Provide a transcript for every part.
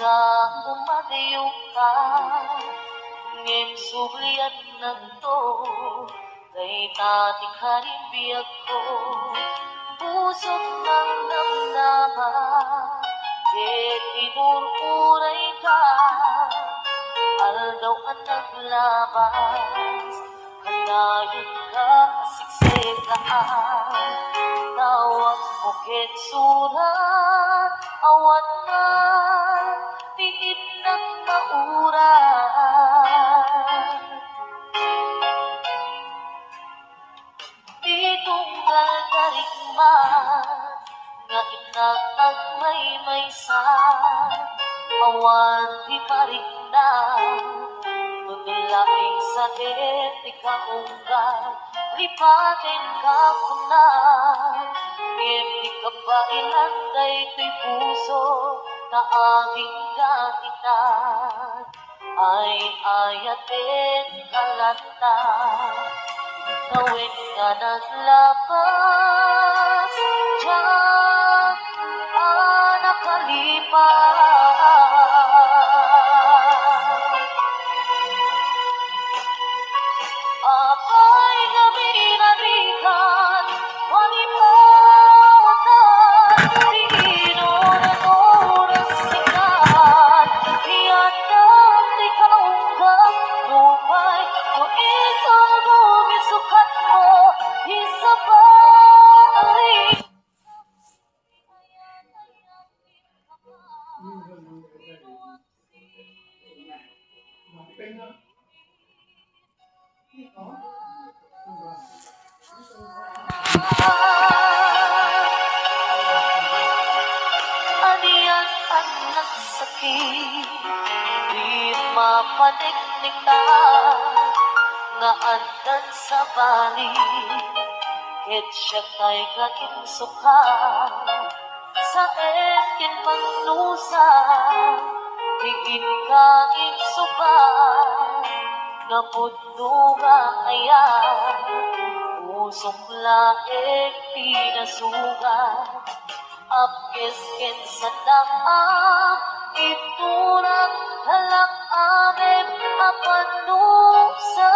nga umagayo ka, ngem sublian nagto, kay tati karibiyag ko, pusok ng damdaman, ket inururay ka, aldaw ang naglabas, kanayon ka siksekaan, tawag mo ket surat, awan man, tiit ng mauran. Itunggal karigman, nga inatag may-maysa, awan di parignan, nudulaing sa etika unggal, lipatin ka kunan, ngem di ka ba ilanday to'y puso, na aking katitan, ay ayatin kalanta, gawin ka naglapas, diyan nakalipas. Apay nga minarikan, walimutan, Pinoon at oras sikat, iyan di kaunggang lupay, no ikaw bumisukat mo, isa balik. Aniyan ang nagsakit, di mapaniknikta, nga andan sa balik, ket siya kay kainsuka, sa ekin pagnusa, higit ka insuka, nga pudno nga ayan, usok laeng pinasugat, apkes ken sadang iturang halak amin apanusa.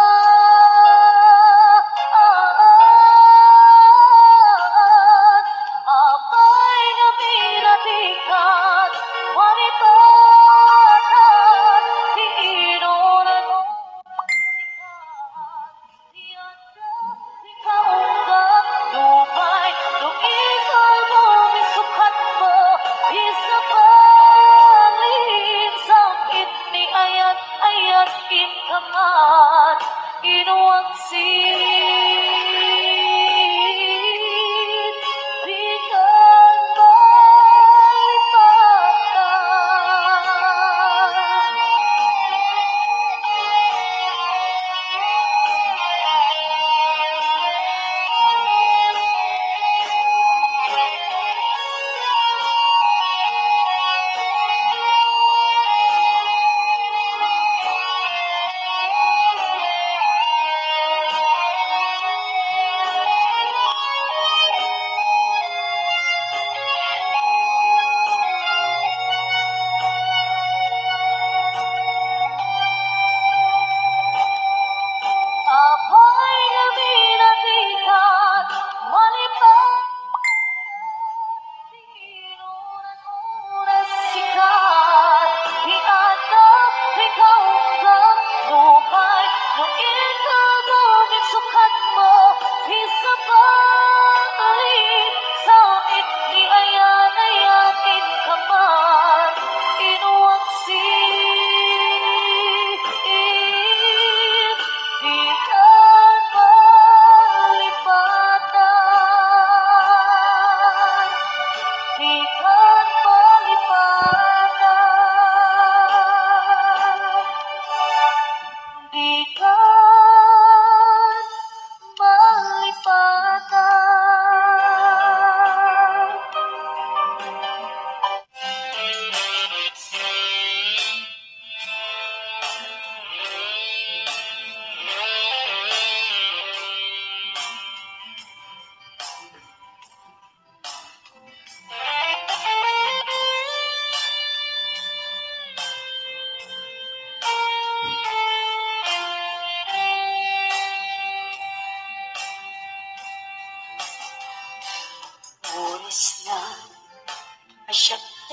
Apay nga minatikan, walipatan, iinoran mo sikat, tiyanda di kaunggang lupay, nung ikaw bumisukat mo, isa balik, sakit ni ayat-ayat kinkaman, inuwang di ka malipatan.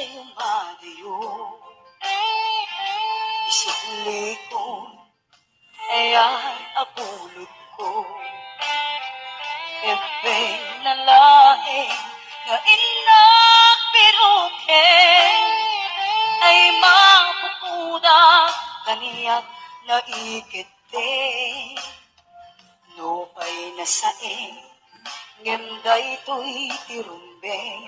sa'yo malayo. Isuli ko, ayan apulot ko. Ebay na laing na inak pirukin ay mapukuda kaniyak na ikite. Nopay na saing ngenday to'y tirumbeng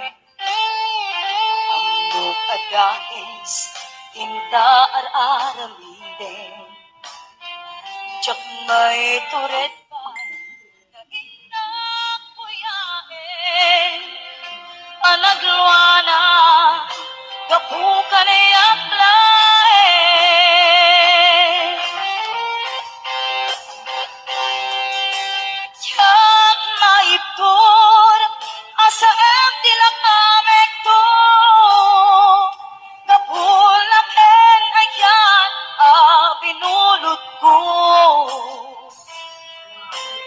amok adais tinta ar-aramiden. Tsak may turet pa na inak kuyain anagluana gapukan ay aplain. Tsak maiptur asa em tilak amek to gapulaken ayan binulot ko.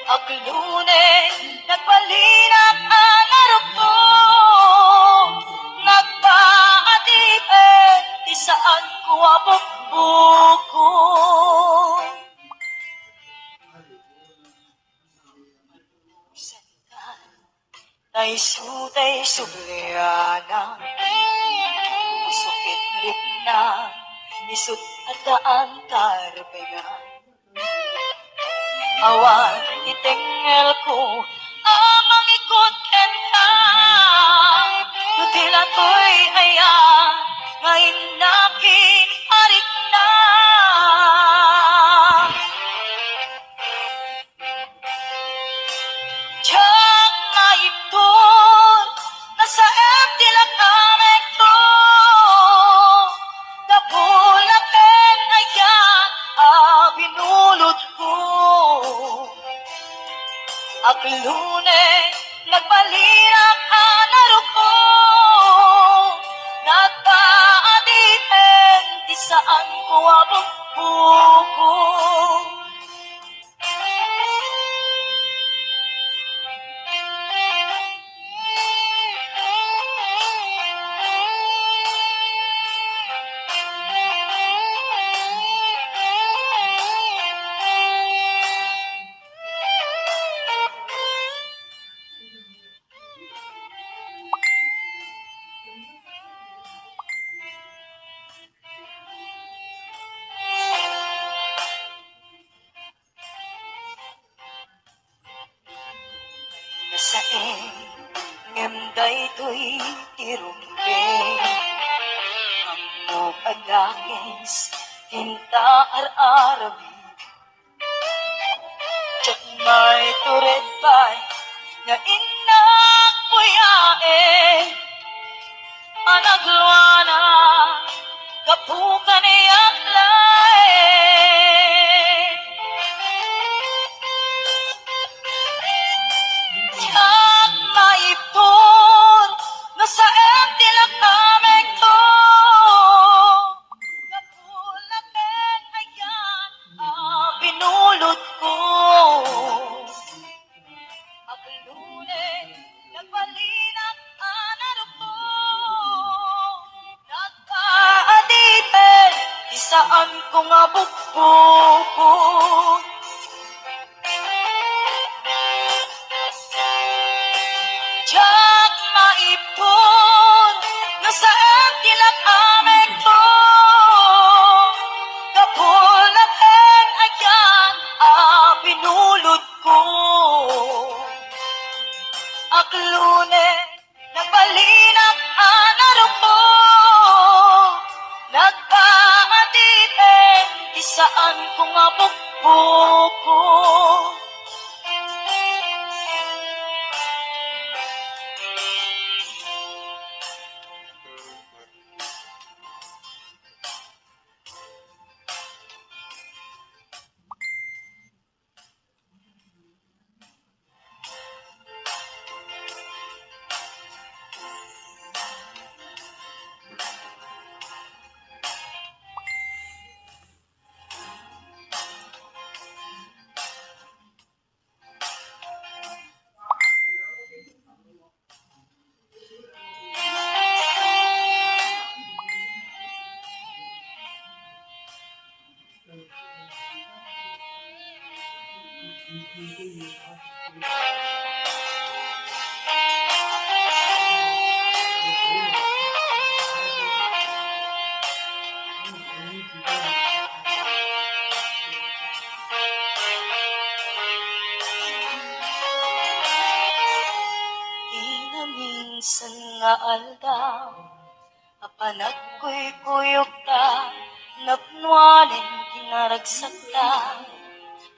Aglunen nagbalinak ang arap ko nagpaatipin di saan ko abukbuko. Tay sutay subliana usukit rit na isut at daan tarpengan. Awan itengel ko amang ikot ken ka nutila ko'y ayan ngayon nakin arit na. Tsak maipton nasa em tilak amek to gapulaken ayan binulot ko. Aglunen nagbalinak ang arap ko nagpaadipen di saan ko abukbuko. Nasaing ngenday to'y tirumbeng amok adakis hinta ar-arabi. Tsak may turet pa'y na inak kuyain anagluana gapukan ay aklain. Tsak maipton nasa em tilak amek to gapulaken ayan binulot ko. Aglunen nagbalinak ang arap ko nagpaadipen di saan ko nga bukbuko. Tsak maipton nasa em tilak amek to gapulaken ayan binulot ko. Aglunen nagbalinak ang arap ko nagpaadipen di saan ko nga bukbuko. Di na minsan nga aldaw, apanag ko'y kuyog ta, napnuanin kinaragsak ta,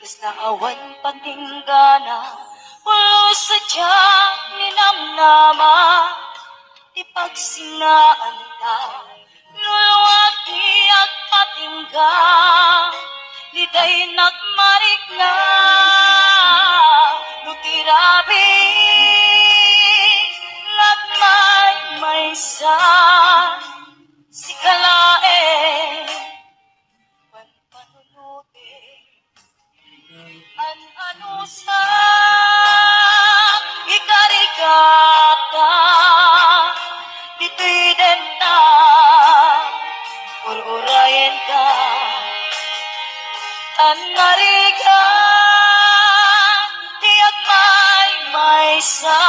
kas naawan patinggana, ulo sa tiyak ninamnama, di pagsingaan ta, luluwag niyak patingga, liday nakmarik na, nutirabi, may sa si kalae panpanunuti ano sa ikarigata dito'y den na ururayan ka tanariga tiyak may sa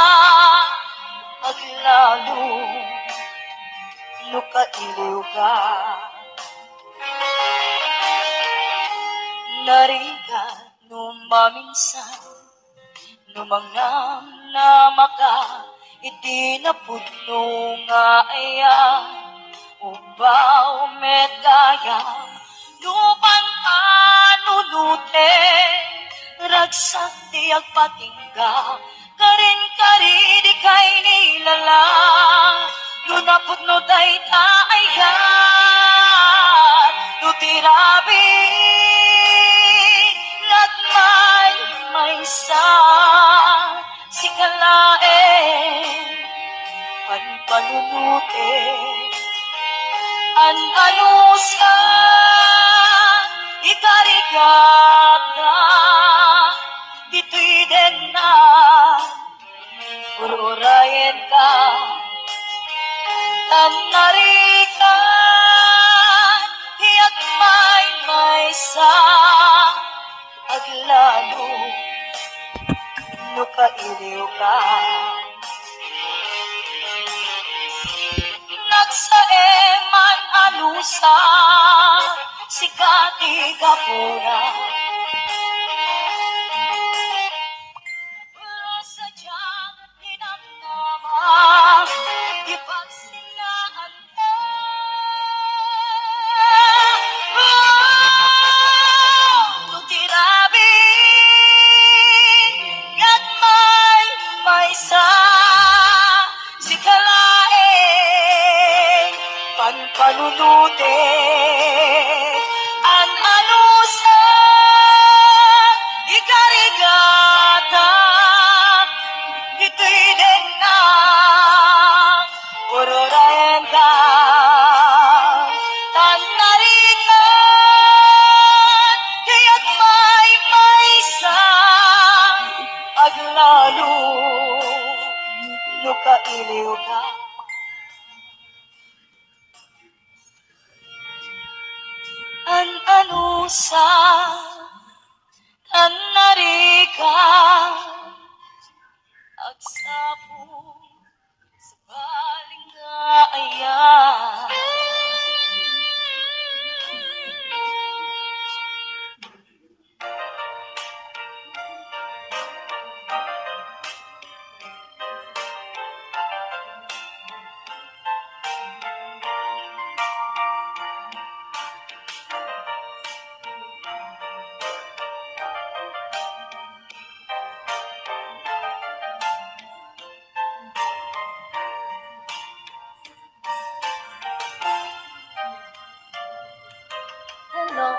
aglalo nukailiw ka nariga numaminsan numangnam na maka iti napudno nga aya ubaw medaya nupan anunute ragsak tiyak patingga karin kari di kay nilala nunapot no day taayan nutirabi lagmay may sa si kalae panpanunute ano sa ikarigata dito'y den na ururayan ka tanarikan tiyak may sa aglalo nukailiw ka nagsaeman anusa sikati kapura sa tiyak ninamnama ipagsinaan ka nutirabi gat may sa si kalae panpanunute ano sa ikarigata dito'y den na ururayan ka tanarikan kaya't may sa aglalo nukailiw ka ano sa tanarikan agsapo sa balingaayan hello,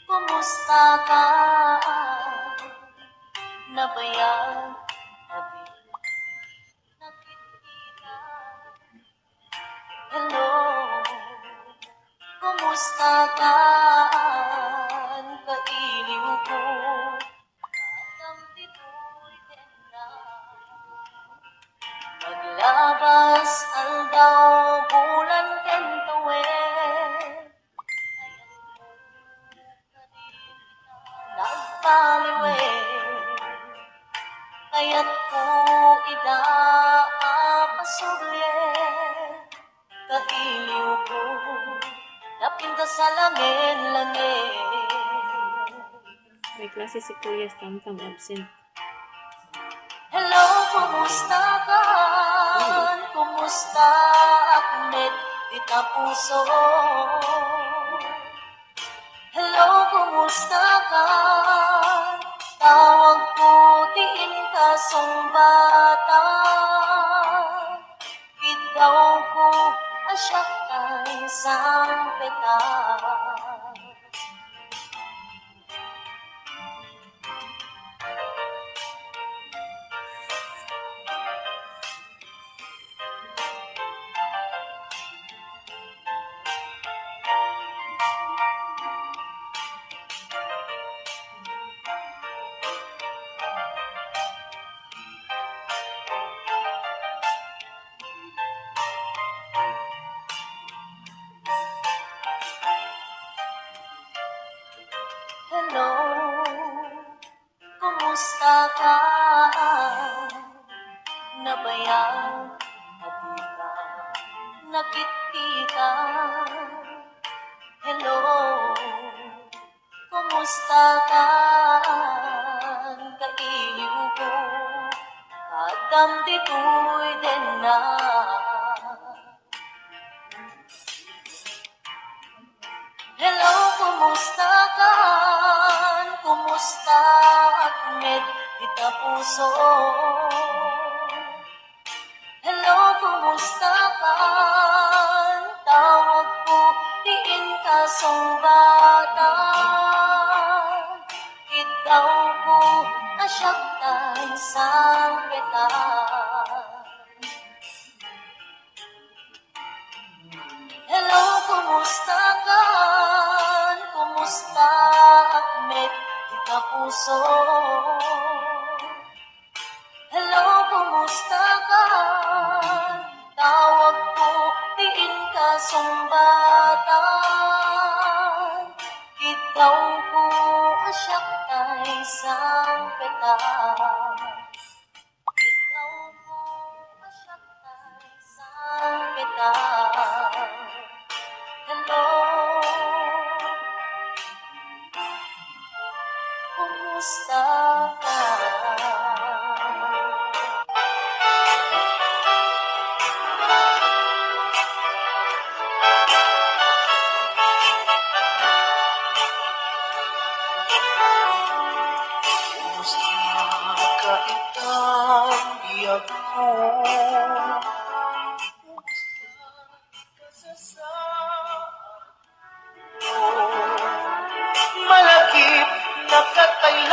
kumusta ka? Nabayag, nabi, nakikita. Hello, kumusta ka? Kailiw ko, atang dito'y din na. Maglabas aldaw, bulan kentawin. kasalangin-langin. May klase si Kuya Tamtam absent. Hello, kumusta ka? Kumusta, Ahmed, Tita Puso? Hello, kumusta ka? Tawag putiin ka sumbata. Ikaw ko asyak kay sampeta. Hello, kumusta ka? Nabayang nakita, nakikita. Hello, kumusta ka? Kailiw ko, kadam dito'y din na. Hello, kumusta ka? Kumusta, Ahmed, Tita Puso? Hello, kumusta ka? Tawag ko, diin ka sumbata. Ikaw ko, asyak kay sampeta. Hello, kumusta ka? Kumusta, Ahmed, Tita Puso? Hello, kumusta ka? Tawag ko, diin ka sumbata. Ikaw ko asyak kay sampeta. Ikaw ko asyak kay sampeta. Hello, kumusta ka? Kumusta ka itang biyag ko? Malagip na kataylain,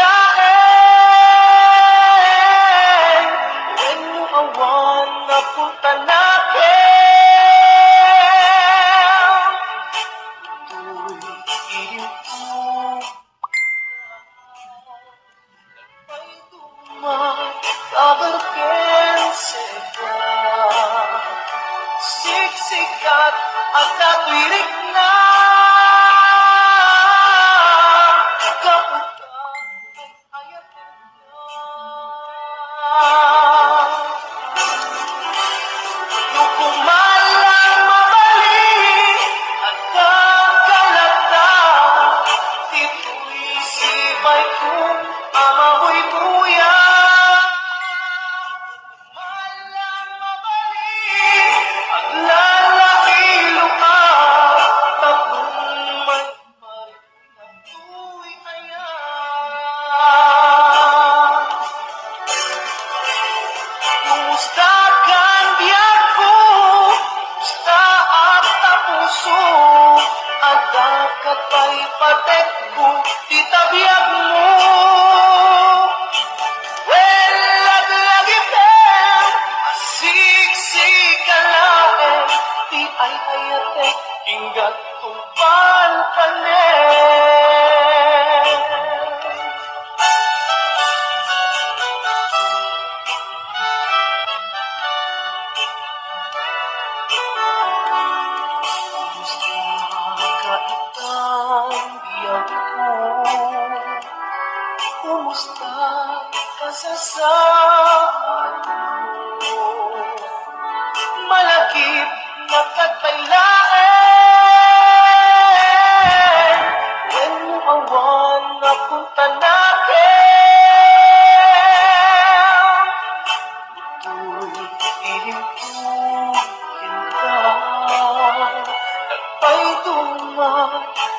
when you awan na punta nakin. Ito'y iyong ay dumatagal seka. Siksikat at natwirik na. Kapunta ay ayatin na. Yung kumalang mabalik at kakalata. Ito'y sipay kong amamoy buya. Kumalang mabalik at lalakilo ka. Tatlong may ito'y ayan. Kumusta kang biyak ko? Kumusta at tapuso? At dakat pa'y patek ko, tita biyak mo. Well, lagi-lagi-tem, asik-sikalain, di ay ayatek, inggat tumpal panen. Kumusta ka sa saan mo? Malagip na kataylain,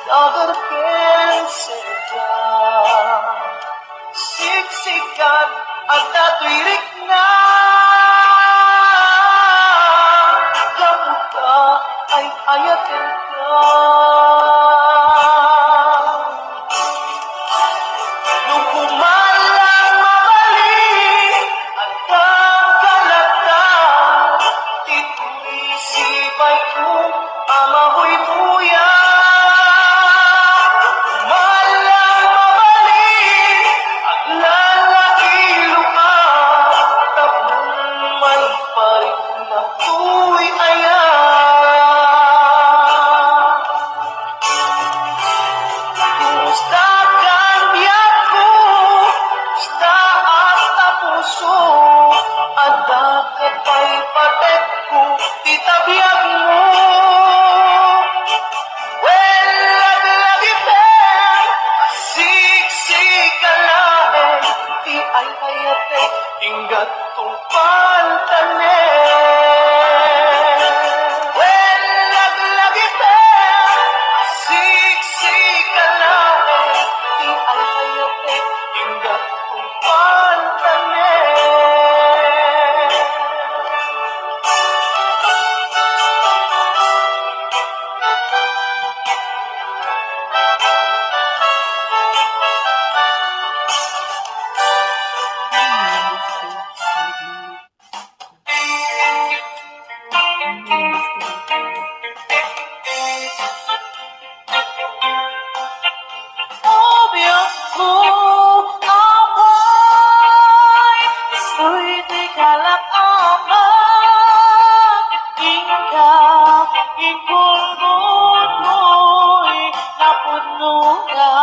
dagarken sedya siksikat at tatuirik na kamuta ay ayatin ka nung kumalang mabalik at kakalata tituisipay ko amahoy buya kumalang mabalik at lalailo ka tapong may parik na tuwi ayan Kumusta kang biyak ko? Kumusta at tapuso? At bakit pa'y patek ko? Titabiyag mo Well, lagi pen Asiksik ka laeng Di ay hayate Ingat kong pantanen Well, lagi pen Asiksik ka laeng Di ay hayate Ingat kong pantanen Obvio ko away Gusto'y di kalap aman Ikaw, ikulbot mo'y napuno ka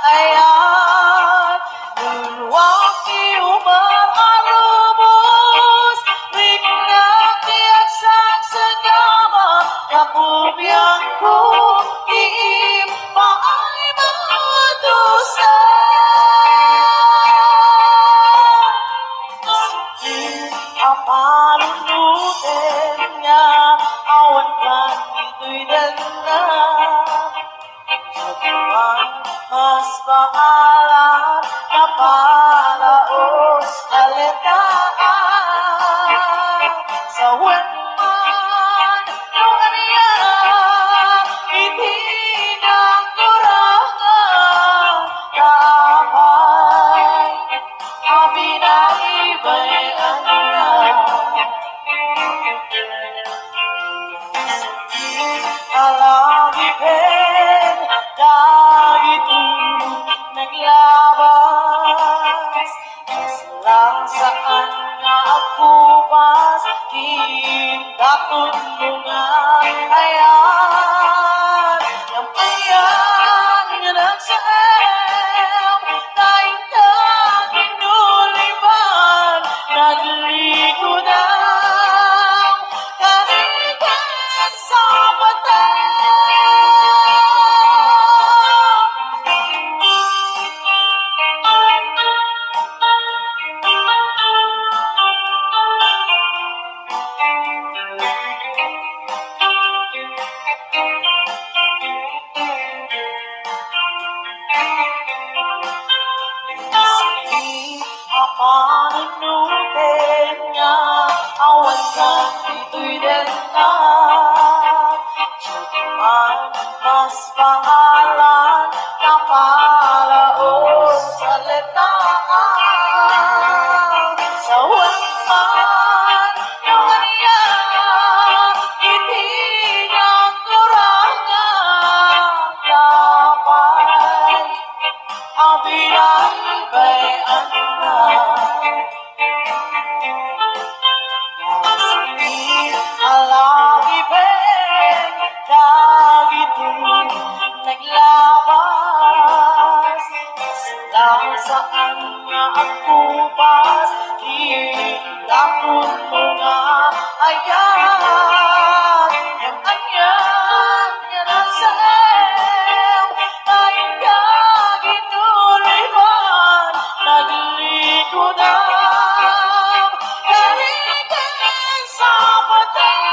Ayan, nulwak iuman arubos Biglang tiyak sagsagama Kakubiyang ko iim paay madusa Ang palunutin nga awan kan ito'y dala Mas paalan na palaos alitaan Sa wenman nung kaniya itinangkurangan Kaapay ang binaibayan na Alangipin dahito naglabas lang saan nga agpupas Hindatod mo nga ayan Yang ayan nga nagsaem Daing ka ginulipan Naglikudan Kanigan sa patay Panunutin nga awan kang ito'y dala Siyaman mas pangalan na palaos sa letaan Sa wenman ng kaniya itinangkurangan Kapay ang binaibayan na Alangipin dagito naglabas Lang saan nga agpupas Hinapon mo nga ayan Yang anyan nga nasaem Kain ka ginulipan Naglikudan Kanigan sa patay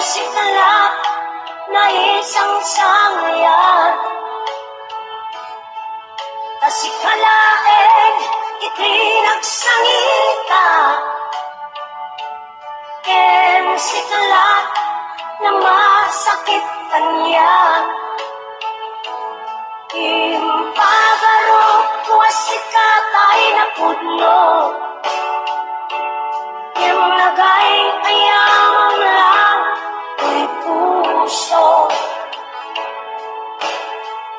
sikalak na isang sangayan. Kasikalaeng itinagsangita, ken sikalak na masakit kanya. Impagaro wasikatay na pudno, yung nagay ayamang lang ko'y puso.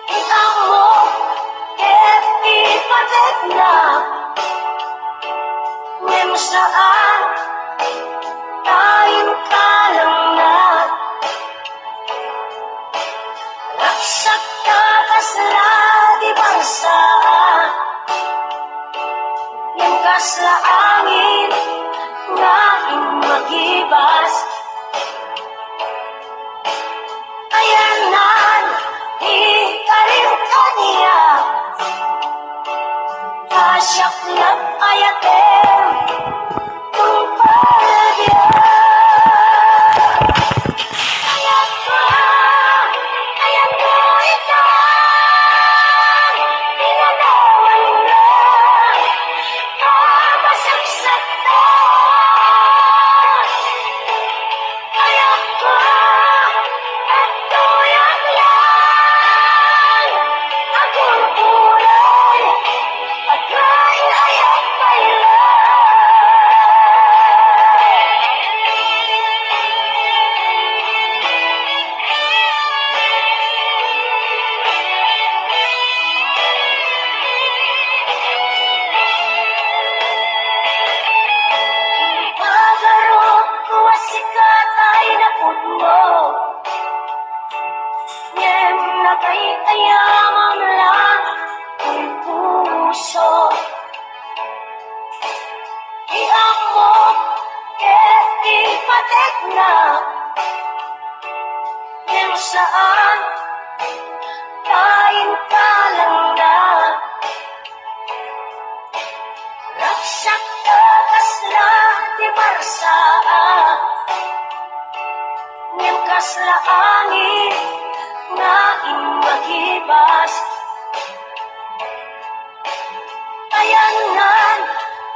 Ikaw mo, ket ipadet na, ngem saan tayo kalang na. Raksak ka kasla di bangsa, ngem kasla angin nga magibas. Ayanan, di ka rin kaniya, kasyak lang ayatem, kung pwede. Kayak ka, kayak mo ikaw, pinanawan na, kabasagsak na. Kayak ka, at tuyang lang, akong kulay, at kain ayak kailan. Pagarot ko wasikatay na pudno, ngem nagayayamang lang ang puso. Iyak mo, ket ipatek na, ngem saan kain ka lang na. Raksak ka kasla di barsa, ngem kasla angin nga magibas. Kayanan,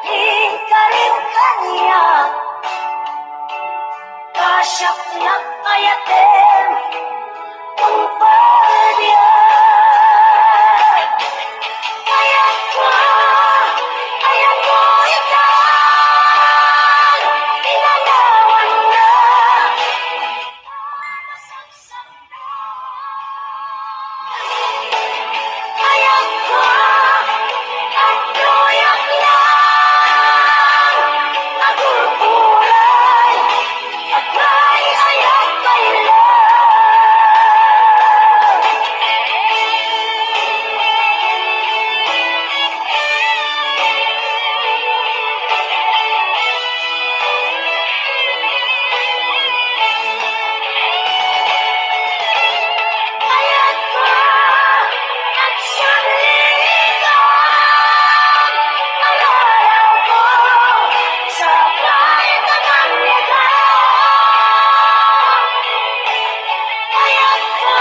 di ka rin kaniya, kasyak lang ayatem, kung pwede. Kayak ka, kayak mo ikaw, pinanawan na, masagsak na. Kayak ka, at tuyang lang, nagulay, at may ayak kailan. Kayak ka, at sanligan, ang araw ko, sa kahit anong ligaw. Kayak ka,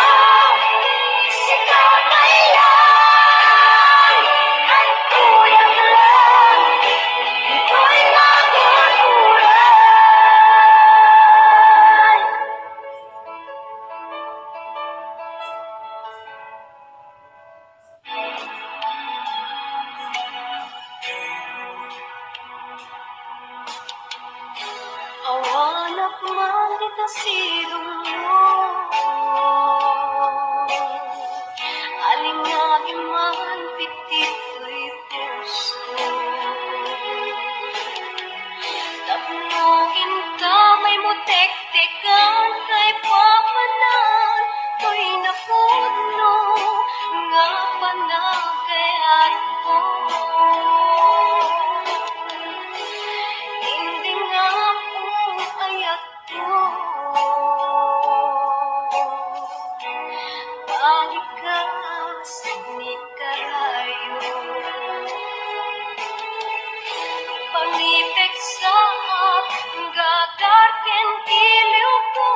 sikatay lang, at tuyang lang, ito'y nagulay. Awanak man kita silong mo, alingagin man pitit ko'y puso. Tapnogin ka may mutek-tekan, kay papanan ko'y napuno, nga panagayat ko. Hindi nga po ayat ko, balik ka sa nikarayo. Pangipig sa gadarken iliw ko,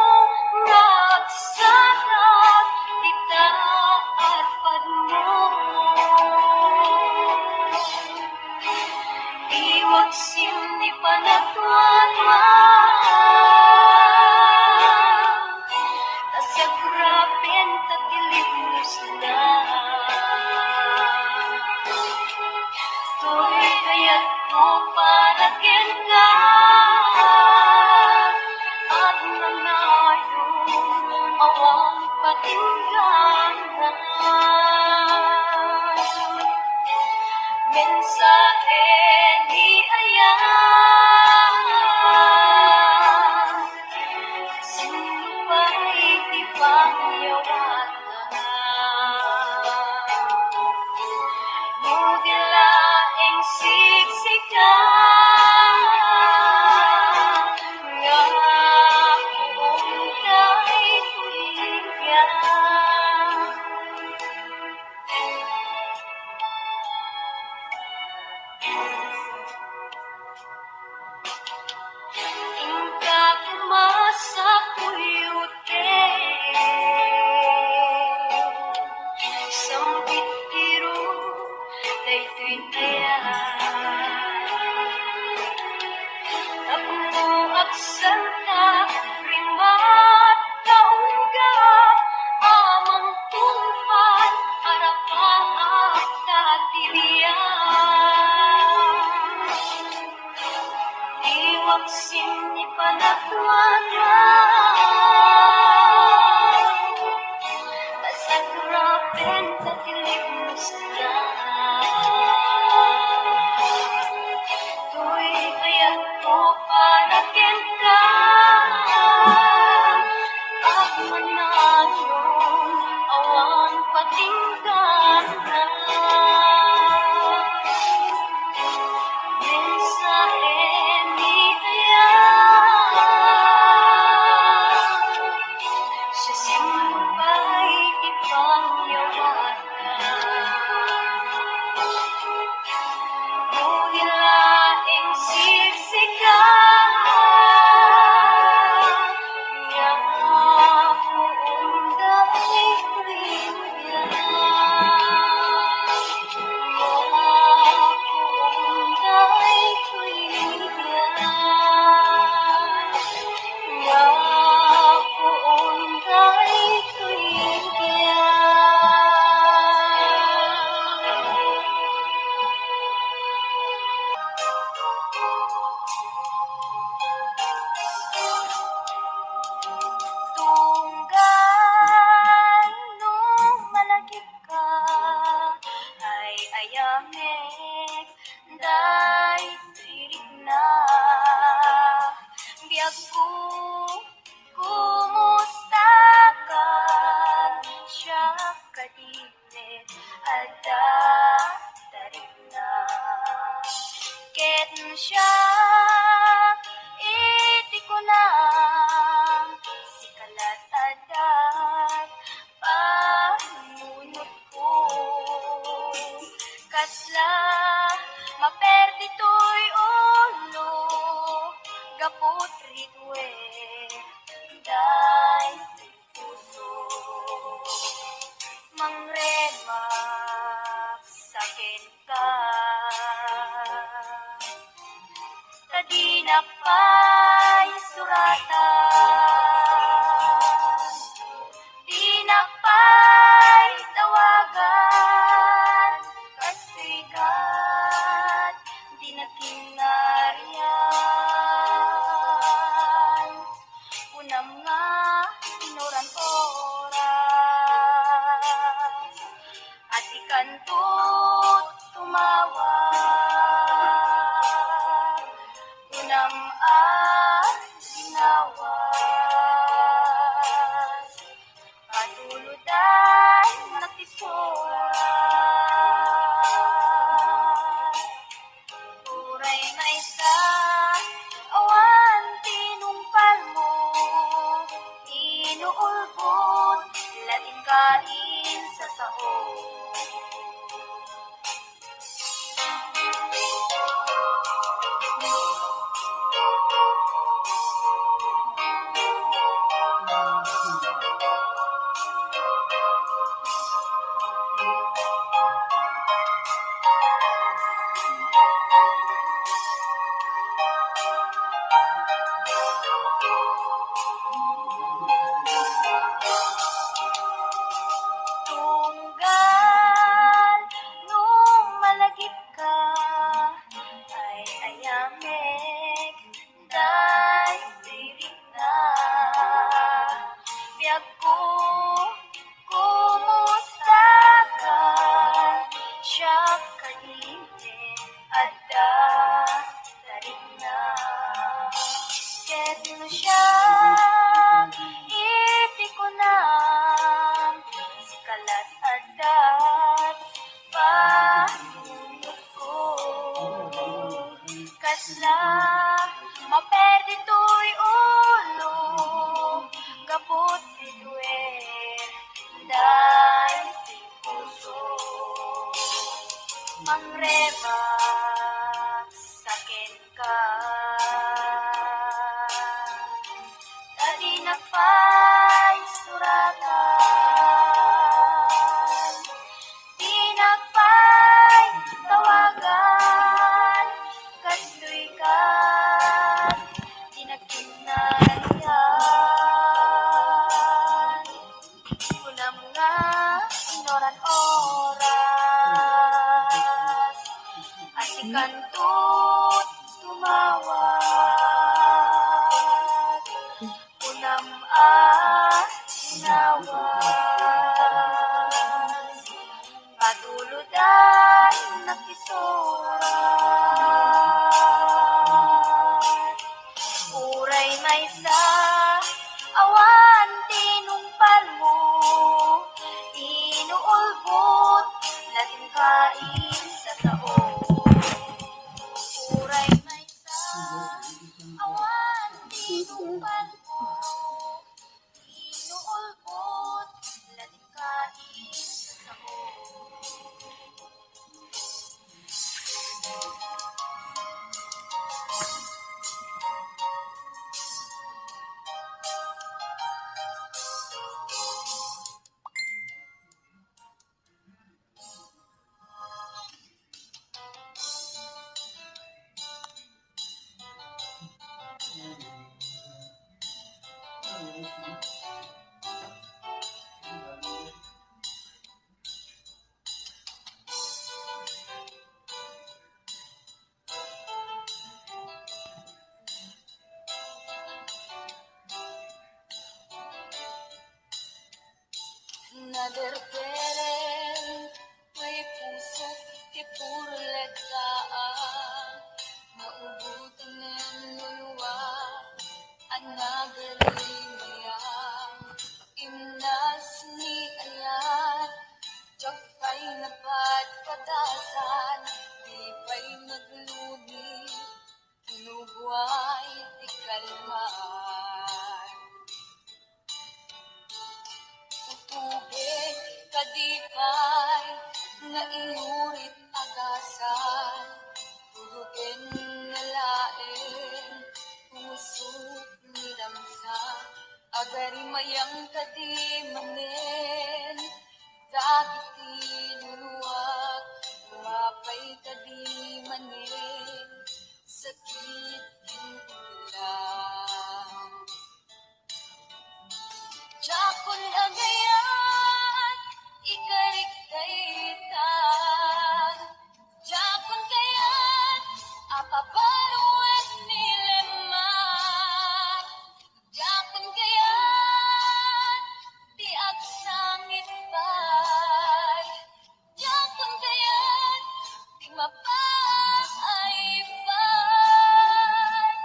panagtuwaga Pasagrapin sa dilig mo sila Tuy kaya't ko panakin ka Pagmananong awang patinggan na Mensahe ni Kaya Sa sumpa'y ipangyawagan Ngunit laing siksikan Nga kung dahil rinyan Nga kung dahil rinyan Nga kung dahil rinyan Tunggal nung malagip ka ay ayamek day tirik na biyag ko kumusta ka siya kadilit ada tarik na ket siya iti ko na sikalat adat panunot ko kasla maperdi to'y ulo gapot ritwe day puso mangrema sakin ka Tadinak pa'y suratan Dinak pa'y tawagan Kasikat di nakinarian Unam nga inoran oras Asikan to't tumawag Unam ginawas Patuludan nagtisurat Uray na isa awan tinumpal mo Inuulbot lating kain sa sao Tunggal nung malagip ka ay ayamek day tirik na biyag ko kumusta ka siya kadili adda tarik na ket siya iti ko na sikalat adat panunot ko kasla maperdi to'y ulo gapot ritwer day puso mangreba sakin ka Tadinak pa'y suratan Dinak pa'y tawagan Kastoy ka di nagkinarian Kunam nga inoran oras Asikan to't tumawag maysa awan tinungpal mo inuulbot latin kain sa tao. Uray maysa awan tinungpal mo inuulbot latin kain sa tao. Naderperen, may puso ti puro letaan, naubutan ng luluwa, ang nagalimiyang, imnas ni ayan, tiyag pa'y napadpadasan, di pa'y nagluni, kinubuhay ti kalmaan. Utubig kadipay nga inurit agasan Tulugin nga lain Pusok ni damsa Agari mayang kadimanen Dagit tinuluwag Mapay kadimanen Sakit inulang Jakun agayan, ikarikdaitan. Jakun kayan, apabaruan nileman. Jakun kayan, di agsangit bay. Jakun kayan, di mapaay bay.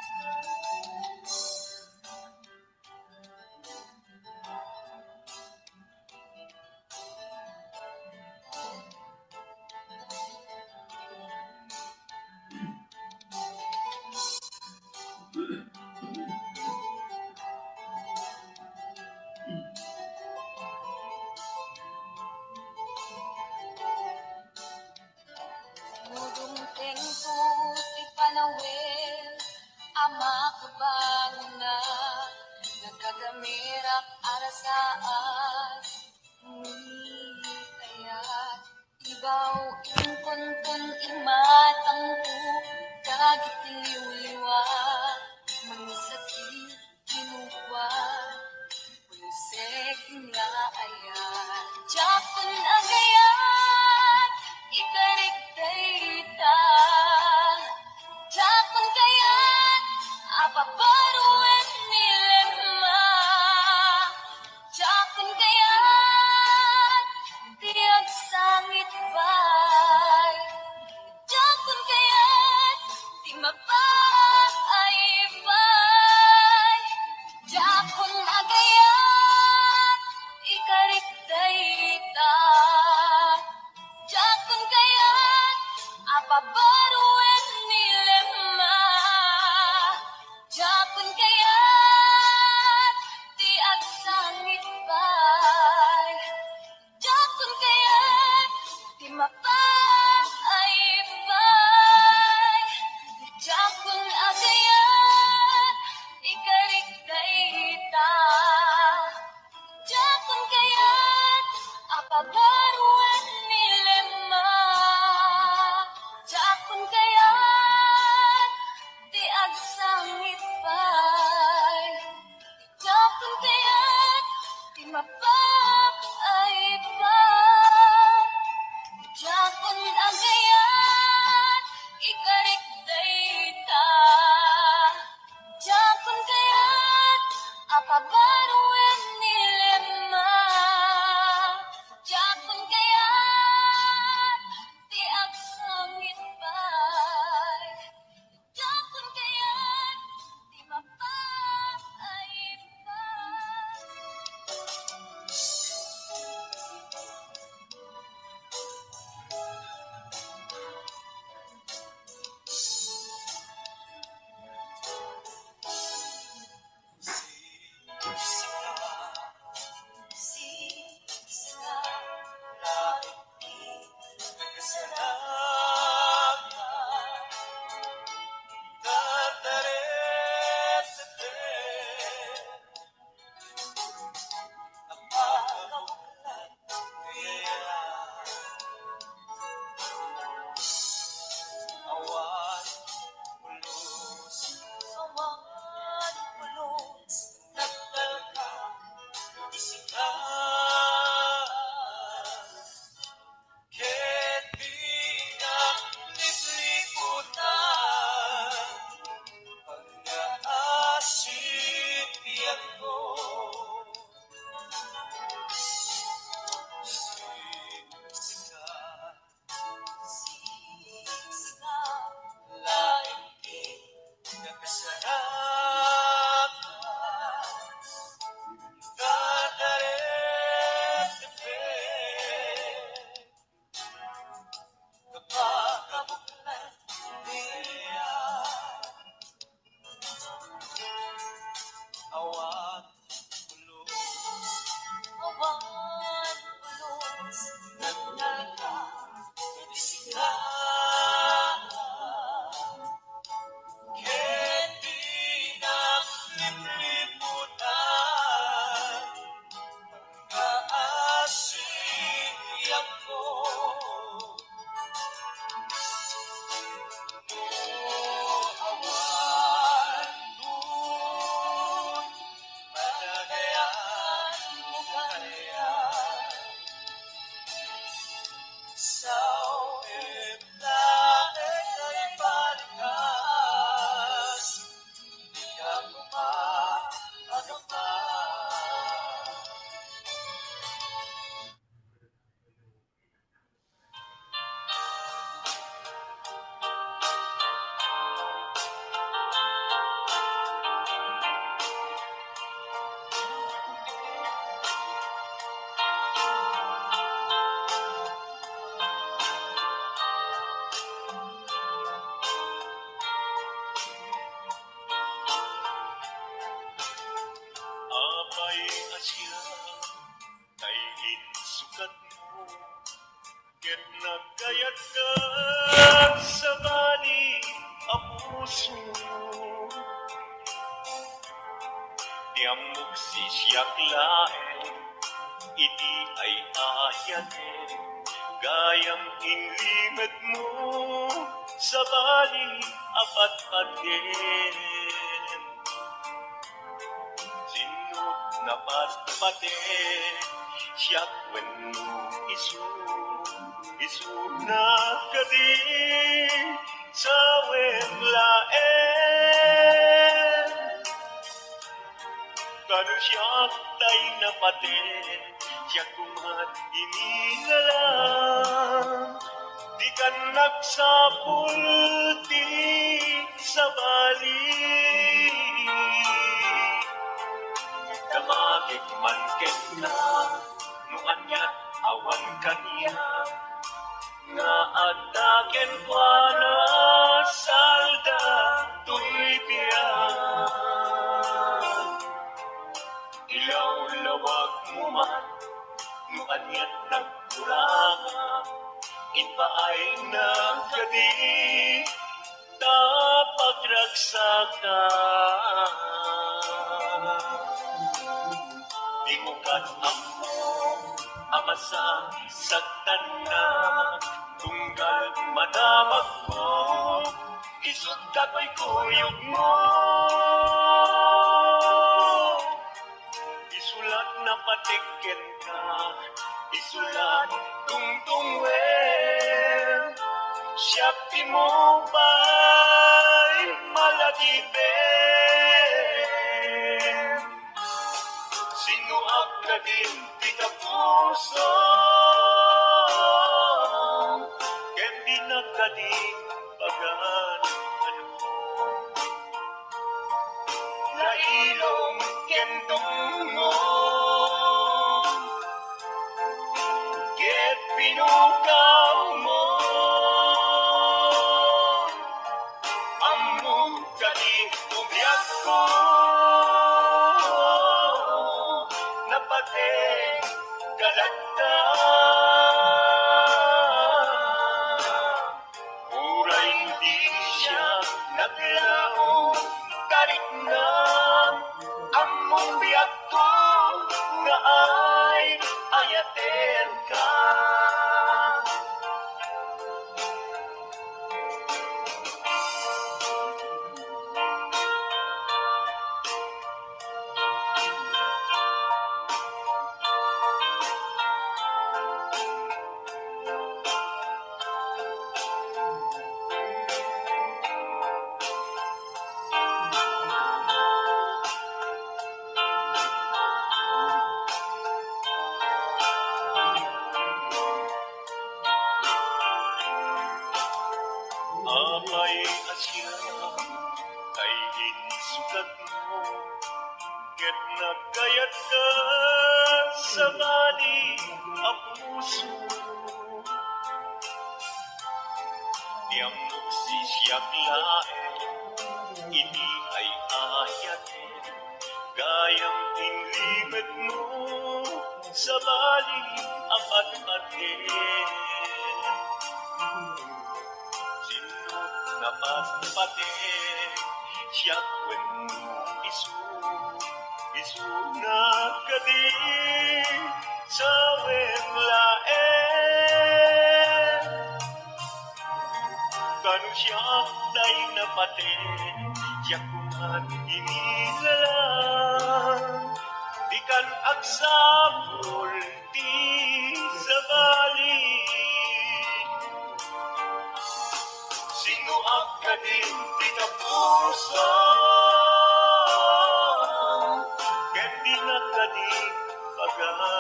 Nudumteng ti panawin, ama kabanguna, nagkagamirak arasaas, ngunit kayat, ibaw ingkon imatang ku, kagit liw-liwa, mangsakit kinuwan, pulisek nga ayan, jakon agayan, ikarikdayta, jakon kayan, apabaruan nilema, jakon kayan, tiyak sangit bay, jakon kayan, di mapaay bay, awan ulos, awan ulos, nagdalga, bisita. Ket pinagliputan, kaasiyak ko. Awan dun, palagayan mo kaya. Sao iblaeng ay palikas, di ka gumagapa. Apay asya kay insukat mo, ket nagkayat ka sa bali a puso. Diamog si siyak laeng, iti ay ayaten, gayang inlimad mo sa bali apat paten. Sinut na patpate, siyak wenno isu na kadi sa wemlaen. Kanu siyak tay napate, siyak kumat inilalang, di ka nagsapul ti sa bali. Damagig man ket na, no anyat awan kaniya, nga adaken kwa na salda tuy biyan. Ilaw-lawag mo man, no anyat nagkuranga, ipaay nagkadi, tapagragsakan. Di mo katamo, amasa sa tanan, tunggal madamag ko, isut kako'y kuyog mo. Isulat na patikken ka, isulat tungtungwen, siyak di mo ba'y malagiben. Sinuak ka din di ka puso, ken di na ka din pagan ano. Lailong ken dungo, ket pinukaw mo, among kadi umiyak ko, napate kalagta. Uray hindi siya naglaong karit na, among biyak ko nga ay ayaten ka. Apay asya kay insukat mo, ket nagkayat ka sa bali a puso. Diamog si siyak laeng, ini ay ayaten, gaya Ayang inlimit mo sa bali apat patin. Sino napatpatin siya kwento isu na kadi sa wenglaen. Kanu siya day napatin siya kuman inilalang di kan agsapol ti sa bali. Sino akadin di kapuso ken di nakadi pagano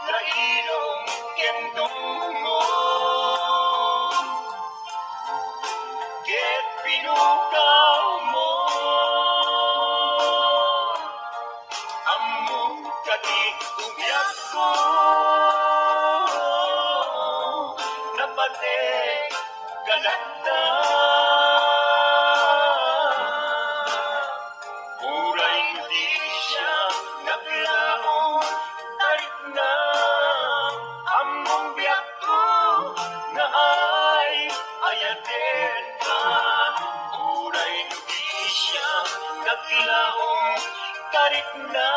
lailong ken dungo ket pinukaw mo among kadi tugyak ko napate galanda uray hindi siya naglaong tarik na among biyak ko na ay ayaten ka uray hindi siya naglaong tarik na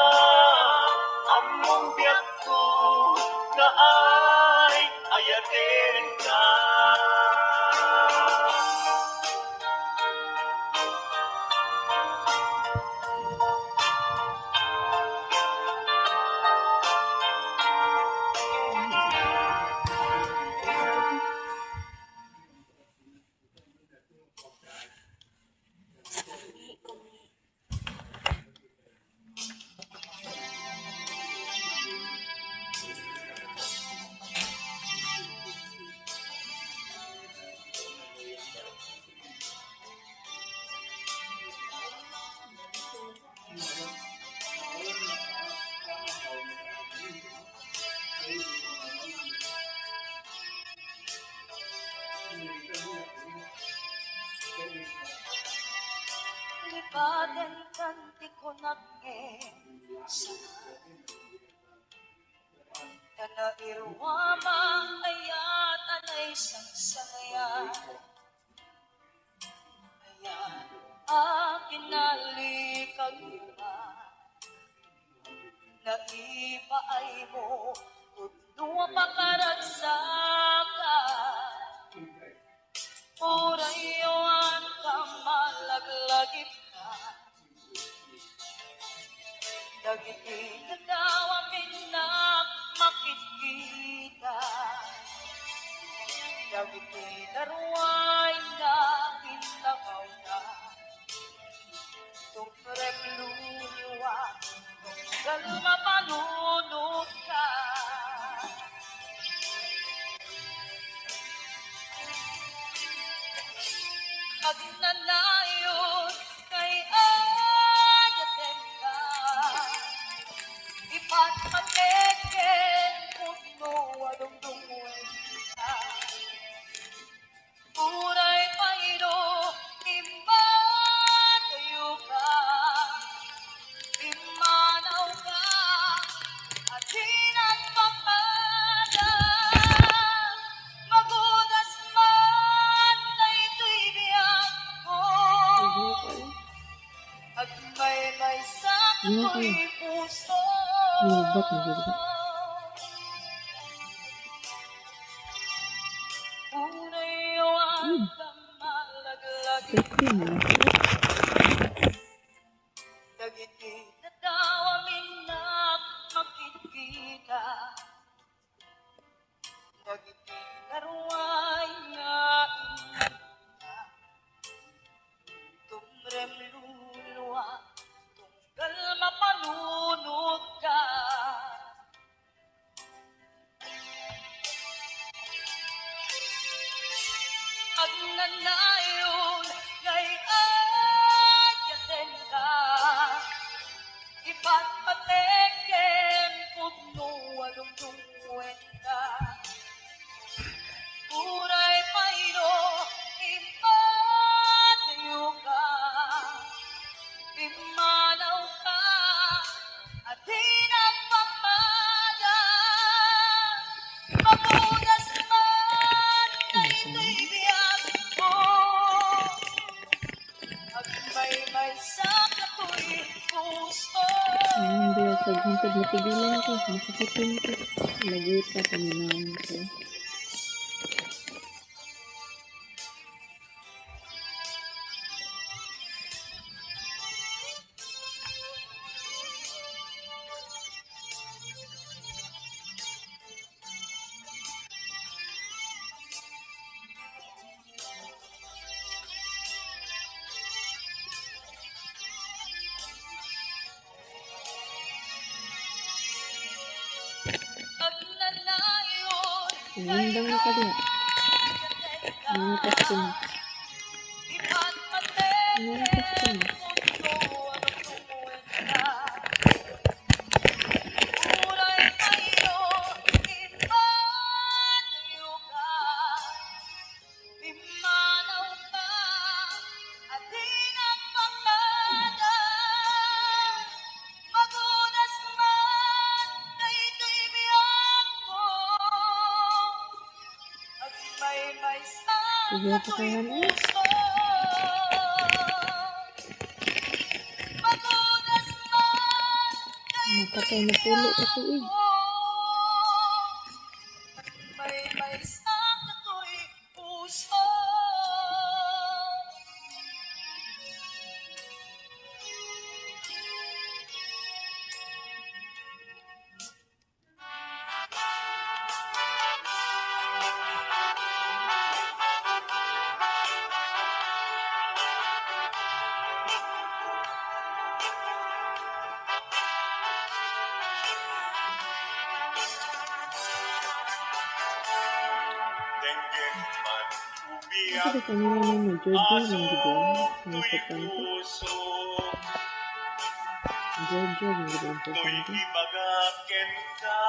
among biyak ko na ay ayaten ka. Lipaden kanti ko naging Tana irwama ayat anay sangsangaya Ayat akin nalikag iba Na ipaay mo Udwa pakaragsaka Urayon ka malaglagip ka Dagiti kadawa minak makikita Dagiti darway na inlakaw na Tukreng luluwa Tunggal mapanunod ka Agnanayon kay ayaten ka Ipatpateken puno adungdungon ka Uray payro imba tayo ka Imanaw ka at hinagpapala Magunas man na ito'y biyak ko At may sa ako'y puso Unay awan ka malaglagit Dagiti natawa minak makikita Dagiti darway nga inagna Tumrem luluwa Tunggal mapanunod ka Agnanayon ngay ayaten ka Ipatpateken puno alungdungwen ka Uray payro impatayo ka may sakato'y puso. Hindi ako paghuntod matigilan ko. Masakitin ko. Lagot pa paminahan ko. Pag nalayon, Pagundang na ka diya. Ano ka sa iba't Ano matete, ka sa mundo ang tumuwid na. Kulay tayo, iba't lugar. Di manaw ka, at di napakada. Madulas man, daytoy biyak ko. At may Sige pa sakato'y kahan eh. puso. Madulas man, Makatay na pulo ka tuig. may sakato'y puso. Denggeng man Ito ubiyak ba kanila na may Jojo lang diba? Ang aso'y sapante. puso. Jojo lang diba ang To'y sapante. ibagaken ka